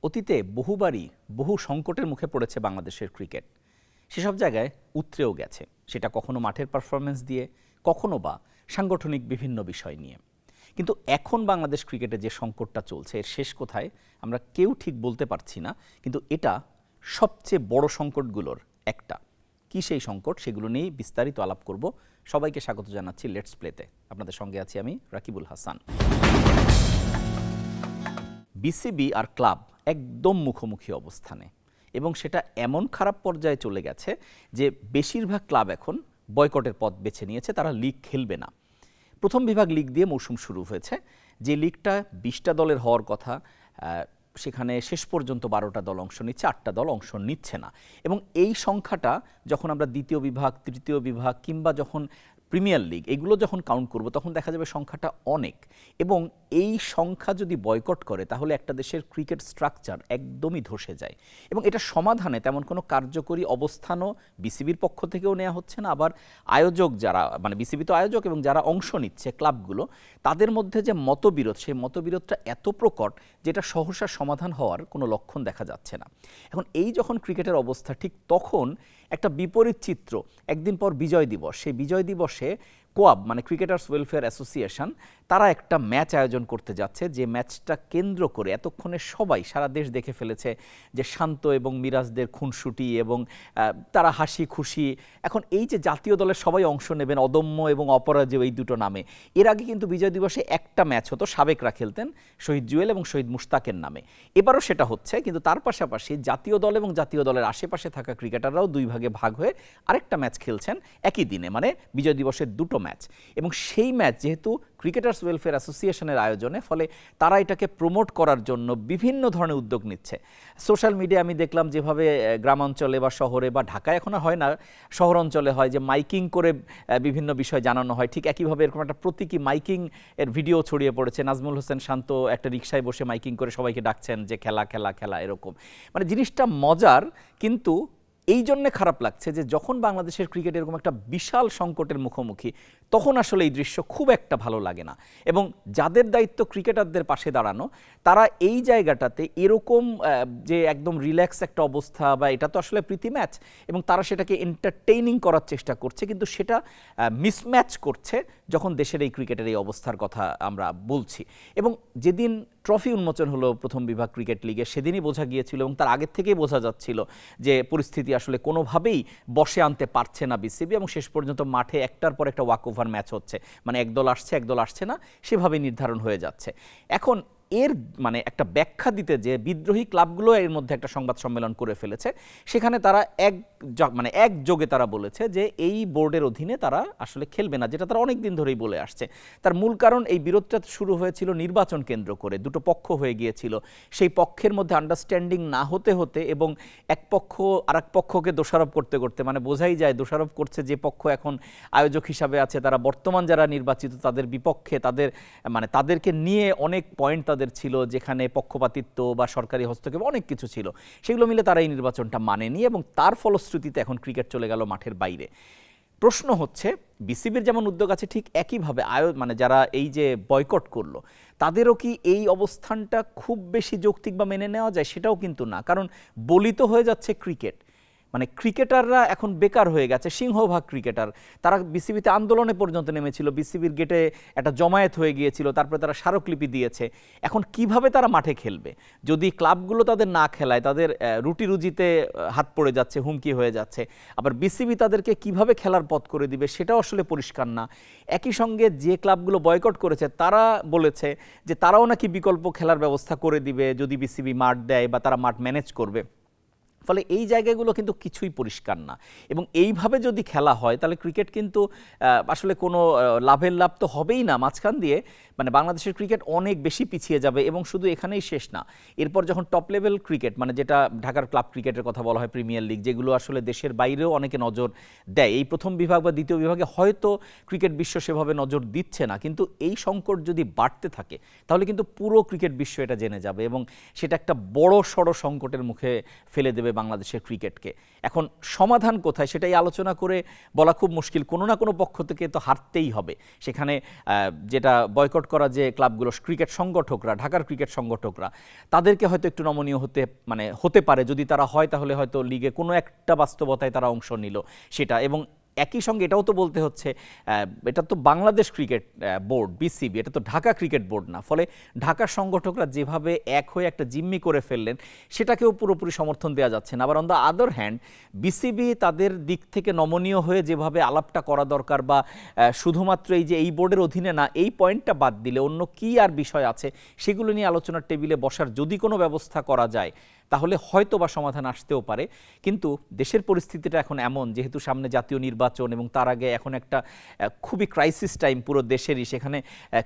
অতীতে বহুবারই বহু সংকটের মুখে পড়েছে বাংলাদেশের ক্রিকেট। সেসব জায়গায় উতরেও গেছে, সেটা কখনো মাঠের পারফরমেন্স দিয়ে, কখনো বা সাংগঠনিক বিভিন্ন বিষয় নিয়ে। কিন্তু এখন বাংলাদেশ ক্রিকেটে যে সংকটটা চলছে, এর শেষ কোথায় আমরা কেউ ঠিক বলতে পারছি না। কিন্তু এটা সবচেয়ে বড় সংকটগুলোর একটা। কি সেই সংকট, সেগুলো নিয়েই বিস্তারিত আলাপ করব। সবাইকে স্বাগত জানাচ্ছি লেটস প্লেতে। আপনাদের সঙ্গে আছি আমি রাকিবুল হাসান। বিসিবি আর ক্লাব একদম মুখোমুখি অবস্থানে, এবং সেটা এমন খারাপ পর্যায়ে চলে গেছে যে বেশিরভাগ ক্লাব এখন বয়কটের পথ বেছে নিয়েছে, তারা লিগ খেলবে না। প্রথম বিভাগ লিগ দিয়ে মৌসুম শুরু হয়েছে, যে লিগটা 20টা দলের হওয়ার কথা, সেখানে শেষ পর্যন্ত 12টা দল অংশ নিচ্ছে, 8টা দল অংশ নিচ্ছে না। এবং এই সংখ্যাটা যখন আমরা দ্বিতীয় বিভাগ, তৃতীয় বিভাগ কিংবা যখন প্রিমিয়ার লিগ এগুলো যখন কাউন্ট করব, তখন দেখা যাবে সংখ্যাটা অনেক। এবং এই সংখ্যা যদি বয়কট করে, তাহলে একটা দেশের ক্রিকেট স্ট্রাকচার একদমই ধসে যায়। এবং এটা সমাধানে তেমন কোনো কার্যকরী অবস্থানও বিসিবির পক্ষ থেকেও নেওয়া হচ্ছে না। আবার আয়োজক যারা, মানে বিসিবি তো আয়োজক, এবং যারা অংশ নিচ্ছে ক্লাবগুলো, তাদের মধ্যে যে মতবিরোধ, সেই মতবিরোধটা এত প্রকট যেটা সহসা সমাধান হওয়ার কোনো লক্ষণ দেখা যাচ্ছে না। এখন এই যখন ক্রিকেটের অবস্থা, ঠিক তখন একটা বিপরীত চিত্র। একদিন পর বিজয় দিবস, সেই বিজয় দিবসে কোয়াব মানে ক্রিকেটার্স ওয়েলফেয়ার অ্যাসোসিয়েশন, তারা একটা ম্যাচ আয়োজন করতে যাচ্ছে, যে ম্যাচটা কেন্দ্র করে এতক্ষণে সবাই, সারা দেশ দেখে ফেলেছে যে শান্ত এবং মিরাজদের খুনসুটি এবং তারা হাসি খুশি। এখন এই যে জাতীয় দলের সবাই অংশ নেবেন, অদম্য এবং অপরাজেয় এই দুটো নামে। এর আগে কিন্তু বিজয় দিবসে একটা ম্যাচ হতো, সাবেকরা খেলতেন শহীদ জুয়েল এবং শহীদ মুশতাকের নামে। এবারও সেটা হচ্ছে, কিন্তু তার পাশাপাশি জাতীয় দল এবং জাতীয় দলের আশেপাশে থাকা ক্রিকেটাররাও দুই ভাগে ভাগ হয়ে আরেকটা ম্যাচ খেলছেন একই দিনে, মানে বিজয় দিবসের দুটো ম্যাচ। এবং সেই ম্যাচ যেহেতু ক্রিকেটার্স ওয়েলফেয়ার অ্যাসোসিয়েশনের আয়োজনে, ফলে তারা এটাকে প্রমোট করার জন্য বিভিন্ন ধরনের উদ্যোগ নিচ্ছে। সোশ্যাল মিডিয়া আমি দেখলাম যেভাবে গ্রামাঞ্চলে বা শহরে বা ঢাকায় এখন হয় না, শহর অঞ্চলে হয়, যে মাইকিং করে বিভিন্ন বিষয় জানানো হয়, ঠিক একইভাবে এরকম একটা প্রতীকী মাইকিং এর ভিডিও ছড়িয়ে পড়েছে। নাজমুল হোসেন শান্ত একটা রিকশায় বসে মাইকিং করে সবাইকে ডাকছেন যে খেলা খেলা খেলা, এরকম। মানে জিনিসটা মজার, কিন্তু এই জন্যে খারাপ লাগছে যে যখন বাংলাদেশের ক্রিকেট এরকম একটা বিশাল সংকটের মুখোমুখি, তখন আসলে এই দৃশ্য খুব একটা ভালো লাগে না। এবং যাদের দায়িত্ব ক্রিকেটারদের পাশে দাঁড়ানো, তারা এই জায়গাটাতে এরকম যে একদম রিল্যাক্স একটা অবস্থা, বা এটা তো আসলে প্রীতি ম্যাচ, এবং তারা সেটাকে এন্টারটেইনিং করার চেষ্টা করছে, কিন্তু সেটা মিসম্যাচ করছে যখন দেশের এই ক্রিকেটের এই অবস্থার কথা আমরা বলছি। এবং যেদিন ট্রফি উন্মোচন হলো প্রথম বিভাগ ক্রিকেট লিগে, সেদিনই বোঝা গিয়েছিল, এবং তার আগের থেকেই বোঝা যাচ্ছিল যে পরিস্থিতি আসলে কোনোভাবেই বসে আনতে পারছে না বিসিবি, এবং শেষ পর্যন্ত মাঠে একটার পর একটা ওয়াক ওভার ম্যাচ হচ্ছে, মানে একদল আসছে একদল আসছে না, সেভাবেই নির্ধারণ হয়ে যাচ্ছে। এখন এর মানে একটা ব্যাখ্যা দিতে যে বিদ্রোহী ক্লাবগুলো এর মধ্যে একটা সংবাদ সম্মেলন করে ফেলেছে, সেখানে তারা একযোগে তারা বলেছে যে এই বোর্ডের অধীনে তারা আসলে খেলবে না, যেটা তারা অনেক দিন ধরেই বলে আসছে। তার মূল কারণ, এই বিরোধটা শুরু হয়েছিল নির্বাচন কেন্দ্র করে, দুটো পক্ষ হয়ে গিয়েছিল, সেই পক্ষের মধ্যে আন্ডারস্ট্যান্ডিং না হতে হতে, এবং এক পক্ষ আর এক পক্ষকে দোষারোপ করতে করতে, মানে বোঝাই যায় দোষারোপ করছে যে পক্ষ এখন আয়োজক হিসাবে আছে, তারা বর্তমান যারা নির্বাচিত তাদের বিপক্ষে, তাদের মানে তাদেরকে নিয়ে অনেক পয়েন্ট তাদের ছিল, যেখানে পক্ষপাতিত্ব বা সরকারি হস্তক্ষেপ অনেক কিছু ছিল, সেগুলো মিলে তারা এই নির্বাচনটা মানেনি, এবং তার ফলশ্রুতিতে এখন ক্রিকেট চলে গেল মাঠের বাইরে। প্রশ্ন হচ্ছে, বিসিবির যেমন উদ্যোগ আছে, ঠিক একইভাবে মানে যারা এই যে বয়কট করলো, তাদেরও কি এই অবস্থানটা খুব বেশি যৌক্তিক বা মেনে নেওয়া যায়? সেটাও কিন্তু না, কারণ বলিত হয়ে যাচ্ছে ক্রিকেট। মানে ক্রিকেটাররা এখন বেকার হয়ে গেছে, সিংহভাগ ক্রিকেটার। তারা বিসিবিতে আন্দোলনে পর্যন্ত নেমেছিল, বিসিবির গেটে একটা জমায়েত হয়ে গিয়েছিল, তারপরে তারা স্মারকলিপি দিয়েছে। এখন কিভাবে তারা মাঠে খেলবে যদি ক্লাবগুলো তাদের না খেলায়? তাদের রুটি রুজিতে হাত পড়ে যাচ্ছে, হুমকি হয়ে যাচ্ছে। আবার বিসিবি তাদেরকে কিভাবে খেলার পথ করে দিবে, সেটাও আসলে পরিষ্কার না। একই সঙ্গে যে ক্লাবগুলো বয়কট করেছে, তারা বলেছে যে তারাও নাকি বিকল্প খেলার ব্যবস্থা করে দিবে যদি বিসিবি মাঠ দেয়, বা তারা মাঠ ম্যানেজ করবে। ফলে এই জায়গাগুলো কিন্তু কিছুই পরিষ্কার না, এবং এইভাবে যদি খেলা হয়, তাহলে ক্রিকেট কিন্তু আসলে কোনো লাভের লাভ তো হবেই না। মাঝখান দিয়ে মানে বাংলাদেশের ক্রিকেট অনেক বেশি পিছিয়ে যাবে, এবং শুধু এখানেই শেষ না। এরপর যখন টপ লেভেল ক্রিকেট, মানে যেটা ঢাকার ক্লাব ক্রিকেটের কথা বলা হয়, প্রিমিয়ার লিগ, যেগুলো আসলে দেশের বাইরেও অনেকে নজর দেয়, এই প্রথম বিভাগ বা দ্বিতীয় বিভাগে হয়তো ক্রিকেট বিশ্ব সেভাবে নজর দিচ্ছে না, কিন্তু এই সংকট যদি বাড়তে থাকে, তাহলে কিন্তু পুরো ক্রিকেট বিশ্ব এটা জেনে যাবে, এবং সেটা একটা বড় সড় সংকটের মুখে ফেলে দেবে বাংলাদেশের ক্রিকেটকে। এখন সমাধান কোথায় সেটাই আলোচনা করে বলা খুব মুশকিল। কোনো না কোনো পক্ষ থেকে তো হারতেই হবে। সেখানে যেটা বয়কট করা যে ক্লাবগুলো, ক্রিকেট সংগঠকরা, ঢাকার ক্রিকেট সংগঠকরা, তাদেরকে হয়তো একটু নমনীয় হতে পারে। যদি তারা হয় তাহলে হয়তো লিগে কোনো একটা বাস্তবতায় তারা অংশ নিল সেটা। এবং একই সঙ্গে এটাও তো বলতে হচ্ছে, এটা তো বাংলাদেশ ক্রিকেট বোর্ড বিসিবি, এটা তো ঢাকা ক্রিকেট বোর্ড না। ফলে ঢাকার সংগঠকরা যেভাবে এক হয়ে একটা জিম্মি করে ফেললেন সেটাকেও পুরোপুরি সমর্থন দেওয়া যাচ্ছে না। আবার on the other hand BCB তাদের দিক থেকে নমনীয় হয়ে যেভাবে আলাপটা করা দরকার, বা শুধুমাত্র এই যে এই বোর্ডের অধীনে না, এই পয়েন্টটা বাদ দিলে অন্য কি আর বিষয় আছে সেগুলো নিয়ে আলোচনার টেবিলে বসার যদি কোনো ব্যবস্থা করা যায় তাহলে হয়তো বা সমাধান আসতেও পারে। কিন্তু দেশের পরিস্থিতিটা এখন এমন, যেহেতু সামনে জাতীয় নির্বাচন এবং তার আগে এখন একটা খুবই ক্রাইসিস টাইম পুরো দেশেরই, সেখানে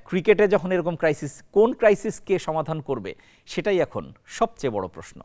ক্রিকেটে যখন এরকম ক্রাইসিস, কোন ক্রাইসিসকে সমাধান করবে সেটাই এখন সবচেয়ে বড় প্রশ্ন।